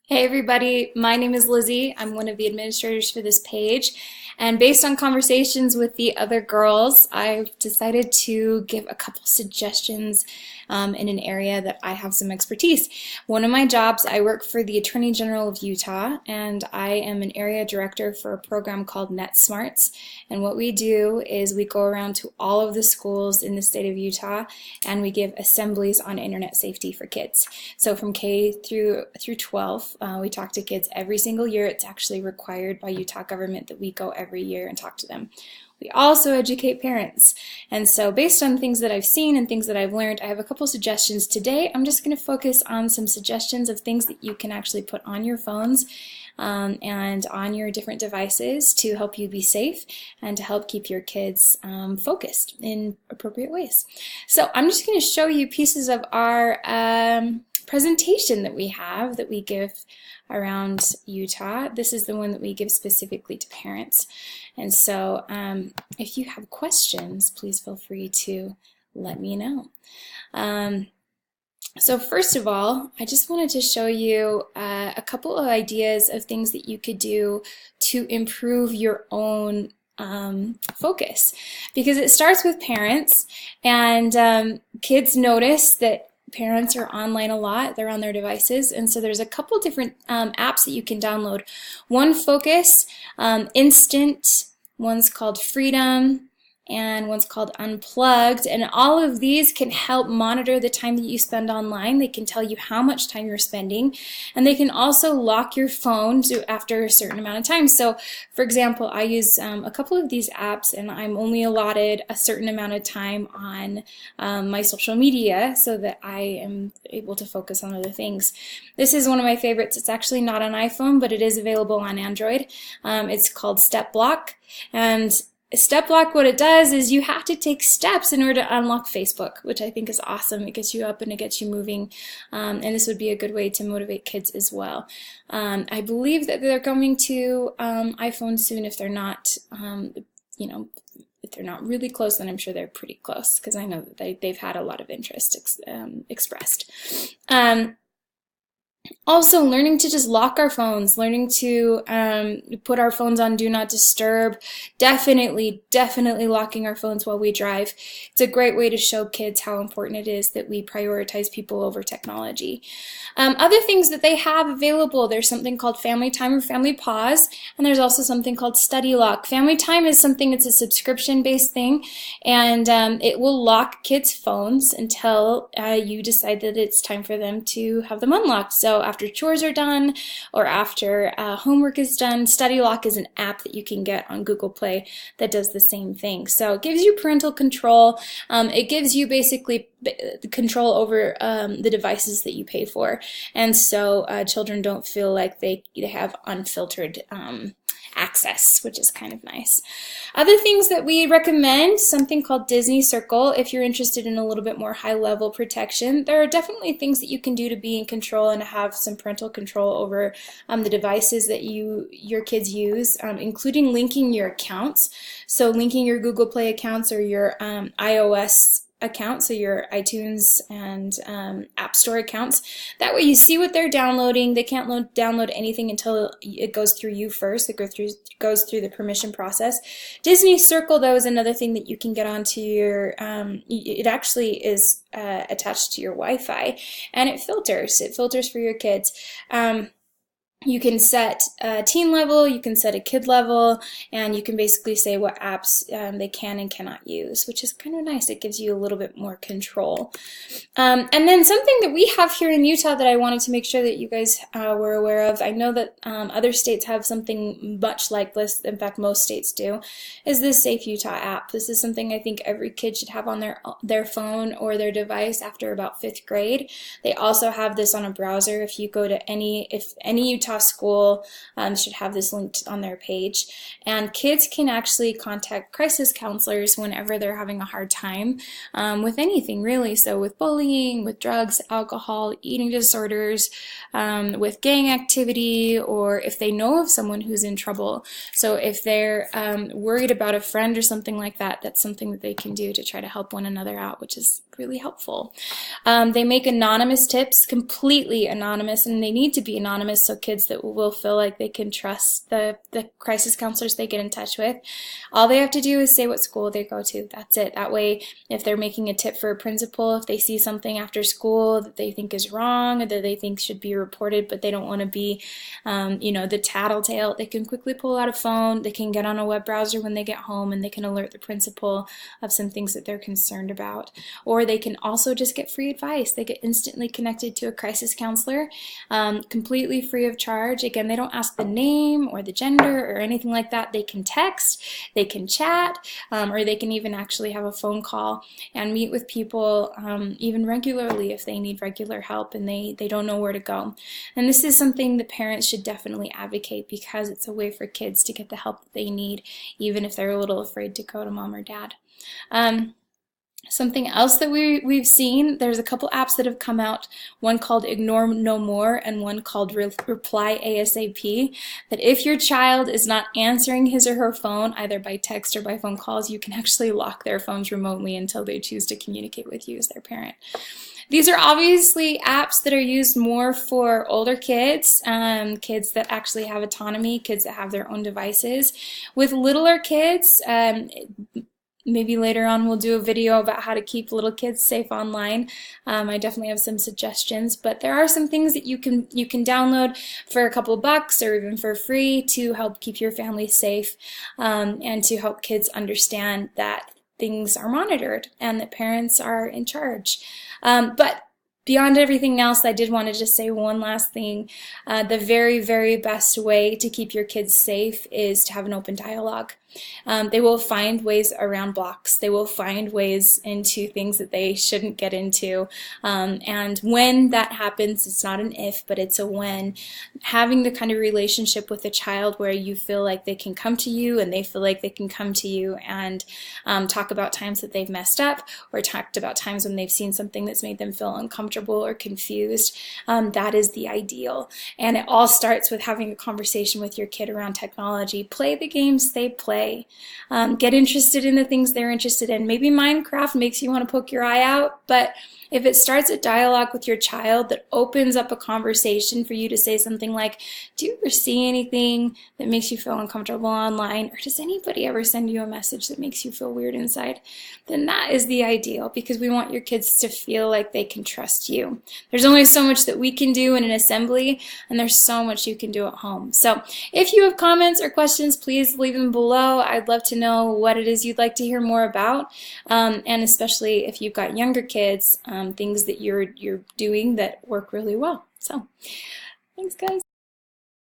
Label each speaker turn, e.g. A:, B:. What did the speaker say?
A: Hey everybody, my name is Lizzie. I'm one of the administrators for this page, and based on conversations with the other girls, I've decided to give a couple suggestions in an area that I have some expertise. One of my jobs, I work for the Attorney General of Utah, and I am an area director for a program called NetSmarts. And what we do is we go around to all of the schools in the state of Utah, and we give assemblies on internet safety for kids. So from K through 12, we talk to kids every single year. It's actually required by Utah government that we go every year and talk to them. We also educate parents. And so based on things that I've seen and things that I've learned, I have a couple suggestions. Today, I'm just going to focus on some suggestions of things that you can actually put on your phones and on your different devices to help you be safe and to help keep your kids focused in appropriate ways. So I'm just going to show you pieces of our presentation that we give around Utah. This is the one that we give specifically to parents. And so if you have questions, please feel free to let me know. So first of all, I just wanted to show you a couple of ideas of things that you could do to improve your own focus, because it starts with parents, and kids notice that parents are online a lot. They're on their devices, and so there's a couple different apps that you can download. One Focus, Instant, one's called Freedom, and one's called Unplugged, and all of these can help monitor the time that you spend online. They can tell you how much time you're spending, and they can also lock your phone after a certain amount of time. So for example, I use a couple of these apps, and I'm only allotted a certain amount of time on my social media so that I am able to focus on other things. This is one of my favorites. It's actually not on iPhone, but it is available on Android. It's called Step Block, and Step Block, what it does is you have to take steps in order to unlock Facebook, which I think is awesome. It gets you up and it gets you moving, and this would be a good way to motivate kids as well. I believe that they're coming to iPhone soon. If they're not, if they're not really close, then I'm sure they're pretty close, because I know that they've had a lot of interest expressed. Also, learning to just lock our phones, learning to put our phones on Do Not Disturb, definitely locking our phones while we drive. It's a great way to show kids how important it is that we prioritize people over technology. Other things that they have available, there's something called Family Time or Family Pause, and there's also something called Study Lock. Family Time is something, it's a subscription-based thing, and it will lock kids' phones until you decide that it's time for them to have them unlocked. So after chores are done or after homework is done, Study Lock is an app that you can get on Google Play that does the same thing. So it gives you parental control. It gives you basically control over the devices that you pay for, and so children don't feel like they have unfiltered access, which is kind of nice. Other things that we recommend, something called Disney Circle, if you're interested in a little bit more high-level protection. There are definitely things that you can do to be in control and have some parental control over the devices that your kids use, including linking your accounts. So linking your Google Play accounts or your iOS account, so your iTunes and App Store accounts. That way you see what they're downloading. They can't download anything until it goes through you first. It goes through the permission process. Disney Circle, though, is another thing that you can get onto your, it actually is attached to your Wi-Fi, and it filters. It filters for your kids. You can set a teen level, you can set a kid level, and you can basically say what apps they can and cannot use, which is kind of nice. It gives you a little bit more control. And then something that we have here in Utah that I wanted to make sure that you guys were aware of, I know that other states have something much like this, in fact most states do, is this Safe Utah app. This is something I think every kid should have on their phone or their device after about 5th grade. They also have this on a browser. If you go to any Utah Utah school should have this linked on their page. And kids can actually contact crisis counselors whenever they're having a hard time with anything, really. So with bullying, with drugs, alcohol, eating disorders, with gang activity, or if they know of someone who's in trouble. So if they're worried about a friend or something like that, that's something that they can do to try to help one another out, which is really helpful. They make anonymous tips, completely anonymous, and they need to be anonymous so kids that will feel like they can trust the crisis counselors they get in touch with. All they have to do is say what school they go to. That's it. That way, if they're making a tip for a principal, if they see something after school that they think is wrong or that they think should be reported, but they don't want to be, the tattletale, they can quickly pull out a phone, they can get on a web browser when they get home, and they can alert the principal of some things that they're concerned about. Or they can also just get free advice. They get instantly connected to a crisis counselor, completely free of charge. Again, they don't ask the name or the gender or anything like that. They can text, they can chat, or they can even actually have a phone call and meet with people even regularly if they need regular help and they don't know where to go. And this is something that parents should definitely advocate, because it's a way for kids to get the help that they need, even if they're a little afraid to go to mom or dad. Something else that we've seen, there's a couple apps that have come out, one called Ignore No More and one called Reply ASAP, that if your child is not answering his or her phone, either by text or by phone calls, you can actually lock their phones remotely until they choose to communicate with you as their parent. These are obviously apps that are used more for older kids, kids that actually have autonomy, kids that have their own devices. With littler kids, maybe later on we'll do a video about how to keep little kids safe online. I definitely have some suggestions, but there are some things that you can download for a couple of bucks or even for free to help keep your family safe, and to help kids understand that things are monitored and that parents are in charge. But beyond everything else, I did want to just say one last thing. The very, very best way to keep your kids safe is to have an open dialogue. They will find ways around blocks. They will find ways into things that they shouldn't get into. And when that happens, it's not an if, but it's a when. Having the kind of relationship with a child where you feel like they can come to you and they feel like they can come to you and talk about times that they've messed up, or talked about times when they've seen something that's made them feel uncomfortable or confused, that is the ideal. And it all starts with having a conversation with your kid around technology. Play the games they play. Get interested in the things they're interested in. Maybe Minecraft makes you want to poke your eye out, but if it starts a dialogue with your child that opens up a conversation for you to say something like, do you ever see anything that makes you feel uncomfortable online? Or does anybody ever send you a message that makes you feel weird inside? Then that is the ideal, because we want your kids to feel like they can trust you. There's only so much that we can do in an assembly, and there's so much you can do at home. So if you have comments or questions, please leave them below. I'd love to know what it is you'd like to hear more about, and especially if you've got younger kids, things that you're doing that work really well. So thanks, guys.